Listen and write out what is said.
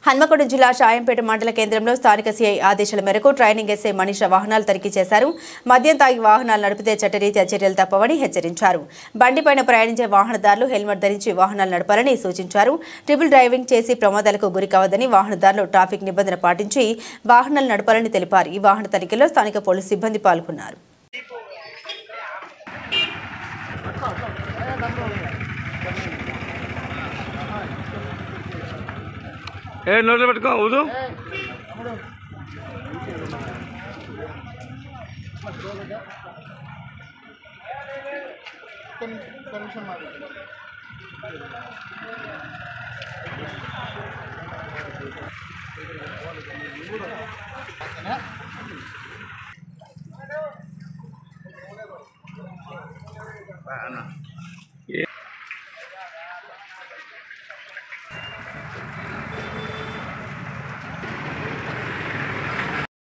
హన్మకొండ జిల్లా షాయంపేట మండల కేంద్రంలో స్థానిక సీఐ ఆదేశాల మేరకు ట్రైనింగ్ ఎస్ఐ మనీష వాహనాలు తనిఖీ చేశారు. మద్యం తాగి వాహనాలు నడిపితే చట్టరీత్యా చర్యలు తప్పవని హెచ్చరించారు. బండిపైన ప్రయాణించే వాహనదారులు హెల్మెట్ ధరించి వాహనాలు నడపాలని సూచించారు. ట్రిపుల్ డ్రైవింగ్ చేసి ప్రమాదాలకు గురి కావద్దని వాహనదారులు ట్రాఫిక్ నిబంధన పాటించి వాహనాలు నడపాలని తెలిపారు. ఈ వాహన తనిఖీలో స్థానిక పోలీసు సిబ్బంది పాల్గొన్నారు. నోట్లో పెట్టుకో ఊదు ఓకేనా.